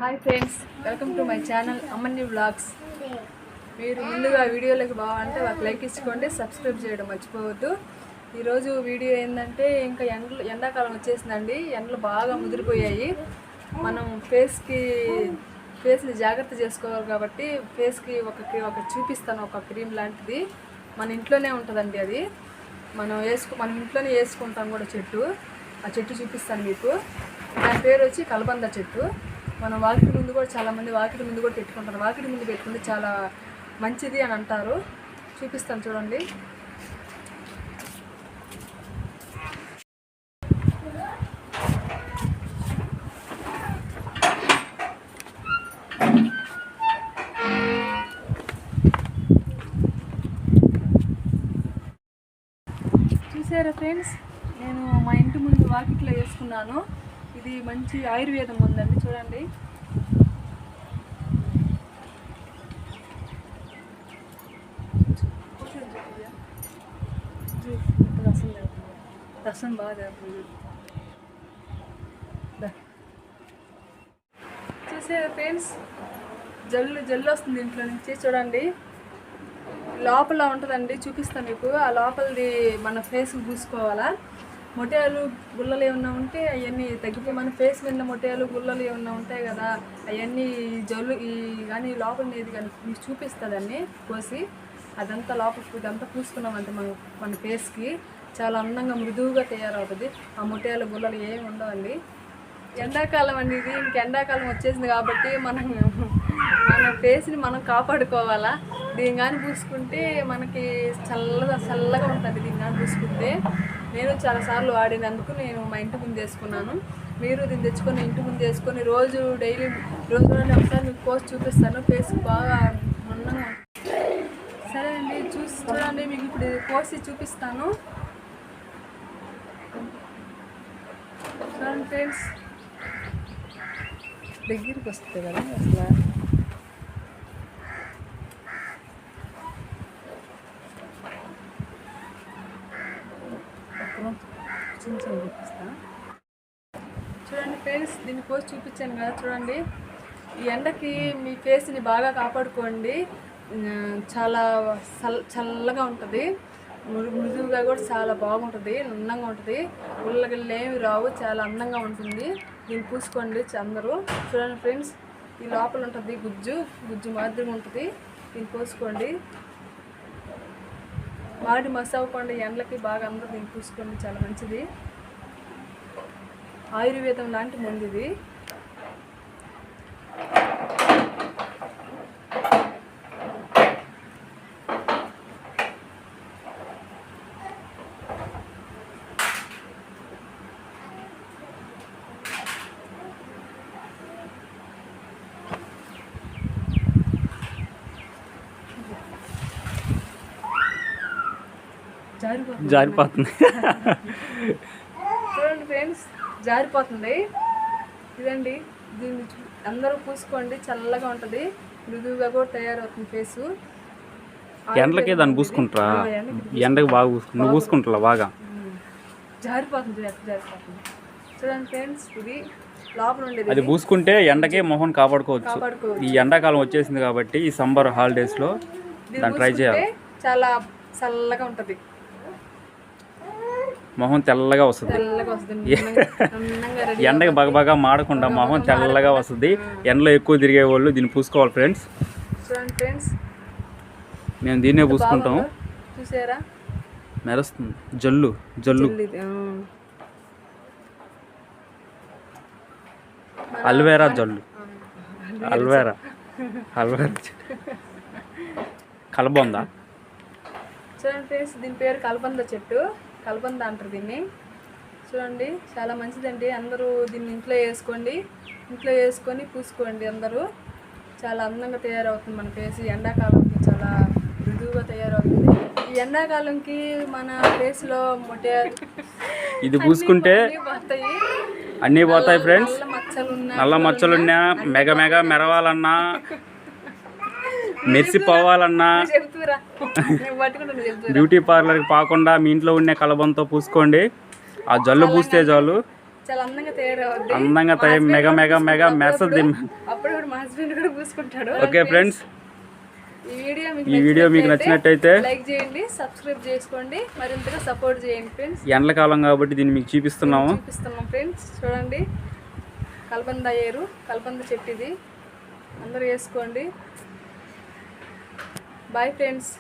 Hi friends, welcome to my channel అమ్మని vlogs. మీరు ముందుగా వీడియోలోకి బాగుంటే ఒక లైక్ ఇచ్చుకోండి, సబ్స్క్రైబ్ చేయడం మర్చిపోవద్దు. ఈరోజు వీడియో ఏంటంటే ఇంకా ఎండాకాలం వచ్చేసిందండి. ఎండలు బాగా ముదిరిపోయాయి. మనం ఫేస్ని జాగ్రత్త చేసుకోవాలి కాబట్టి ఫేస్కి ఒక చూపిస్తాను. ఒక క్రీమ్ లాంటిది మన ఇంట్లోనే ఉంటుందండి. అది మనం ఇంట్లోనే వేసుకుంటాం కూడా. ఆ చెట్టు చూపిస్తాను మీకు. దాని పేరు వచ్చి కలబంద చెట్టు. మనం వాకిటి ముందు కూడా చాలామంది వాకిటి ముందు కూడా పెట్టుకుంటారు. వాకిటి ముందు పెట్టుకుంటే చాలా మంచిది అని అంటారు. చూపిస్తాను చూడండి. చూసారా ఫ్రెండ్స్, నేను మా ఇంటి ముందు వాకిట్లో వేసుకున్నాను. ఇది మంచి ఆయుర్వేదం ఉందండి, చూడండి. రసం బాగా చూసారా ఫ్రెండ్స్, జల్లు వస్తుంది ఇంట్లో నుంచి. చూడండి, లోపల ఉంటుందండి. చూపిస్తాను మీకు. ఆ లోపలిది మన ఫేస్కి పూసుకోవాలా. మొటియాలు గుల్లలు ఏమన్నా ఉంటే అవన్నీ తగ్గిపోయి, మన ఫేస్ మీద మొటియాలు గుల్లలు ఏమన్నా ఉంటాయి కదా, అవన్నీ కానీ లోపల కానీ మీకు చూపిస్తుందండి కోసి. అదంతా లోపల ఇదంతా పూసుకున్నామంటే మన ఫేస్కి చాలా అందంగా మృదువుగా తయారవుతుంది. ఆ మొటియాలు గుల్లలు ఏమి ఉండవండి. ఎండాకాలం అండి ఇది. ఎండాకాలం వచ్చేసింది కాబట్టి మన ఫేస్ని మనం కాపాడుకోవాలా. దీని కానీ పూసుకుంటే మనకి చల్లగా ఉంటుంది. దీన్ని కానీ పూసుకుంటే నేను చాలాసార్లు వాడినందుకు నేను మా ఇంటి ముందు వేసుకున్నాను. మీరు దీన్ని తెచ్చుకొని ఇంటి ముందు వేసుకొని డైలీ ఒకసారి మీకు కోసి చూపిస్తాను. ఫేస్ బాగా అందంగా. సరే అండి, చూడండి. మీకు ఇప్పుడు కోసి చూపిస్తాను. చూడండి ఫ్రెండ్స్, దగ్గరికి వస్తుంది కదా అసలు. చూడండి ఫ్రెండ్స్, దీన్ని కోసి చూపించాను కదా. చూడండి, ఈ ఎండకి మీ ఫేస్ని బాగా కాపాడుకోండి. చాలా చల్లగా ఉంటుంది, మృదువుగా కూడా చాలా బాగుంటుంది, అందంగా ఉంటుంది. గుల్లగిళ్ళు ఏమి రావు, చాలా అందంగా ఉంటుంది. దీన్ని పూసుకోండి అందరూ. చూడండి ఫ్రెండ్స్, ఈ లోపల ఉంటుంది గుజ్జు మాదిరిగా ఉంటుంది. దీన్ని పూసుకోండి. బాడీ మస్ అవ్వకుండా ఎండలకి బాగా అందరూ దీన్ని పూసుకోండి. చాలా మంచిది. ఆయుర్వేదం లాంటి మందు ఇది. జారిపోతుంది. చూడండి ఫ్రెండ్స్, జారిపోతుంది. ఇదండి, దీన్ని అందరూ పూసుకోండి. చల్లగా ఉంటుంది, మృదువుగా కూడా తయారవుతుంది ఫేసు. ఎండలకే దాన్ని పూసుకుంటారా? ఎండకి బాగా నువ్వు పూసుకుంటా బాగా జారిపోతుంది. చూడండి ఫ్రెండ్స్, ఇది లోపల ఉండేది. అది పూసుకుంటే ఎండకే మొహం కాపాడుకోవచ్చు. ఈ ఎండాకాలం వచ్చేసింది కాబట్టి ఈ సమ్మర్ హాలిడేస్లో దాన్ని ట్రై చేయాలి. చాలా చల్లగా ఉంటుంది, మొహం తెల్లగా వస్తుంది. ఎండకి బాగా మాడకుండా మొహం తెల్లగా వస్తుంది. ఎండలో ఎక్కువ తిరిగే వాళ్ళు దీన్ని పూసుకోవాలి ఫ్రెండ్స్. చూడండి ఫ్రెండ్స్, మేము దీన్నే పూసుకుంటాం. చూసారా, మెరుస్తుంది. జల్లు అల్వేరా జల్లు, అల్వేరా కలబంద. చూడండి ఫ్రెండ్స్, దీని పేరు కలబంద చెట్టు. కలబంద అంటారు దీన్ని. చూడండి, చాలా మంచిదండి. అందరూ దీన్ని ఇంట్లో వేసుకొని పూసుకోండి. అందరూ చాలా అందంగా తయారవుతుంది మన ఫేస్. ఎండాకాలంకి చాలా మృదువుగా తయారవుతుంది. ఈ ఎండాకాలంకి మన ఫేస్లో ఇది పూసుకుంటే అన్నీ పోతాయి ఫ్రెండ్స్. నల్ల మచ్చలున్నా మెగ మెరవాలన్నా మెరిసిపోవాలన్నా బ్యూటీ పార్లర్కి పోకుండా మీ ఇంట్లో ఉండే కలబంతో పూసుకోండి. ఆ జల్లు పూస్తే చాలు, చాలా అందంగా తయారవుద్ది. అందంగా మెగ మెరసద్ది. మా హస్బెండ్ కూడా పూసుకుంటాడు. ఓకే ఫ్రెండ్స్, ఈ వీడియో మీకు నచ్చినట్టయితే లైక్ చేయండి, సబ్స్క్రైబ్ చేసుకోండి, మరింతగా సపోర్ట్ చేయండి ఫ్రెండ్స్. ఎండాకాలం కాబట్టి దీన్ని మీకు చూపిస్తున్నాం ఫ్రెండ్స్. చూడండి, కలబంద ఏరు, కలబంద చెట్టు ఇది, అందరూ వేసుకోండి. Bye friends.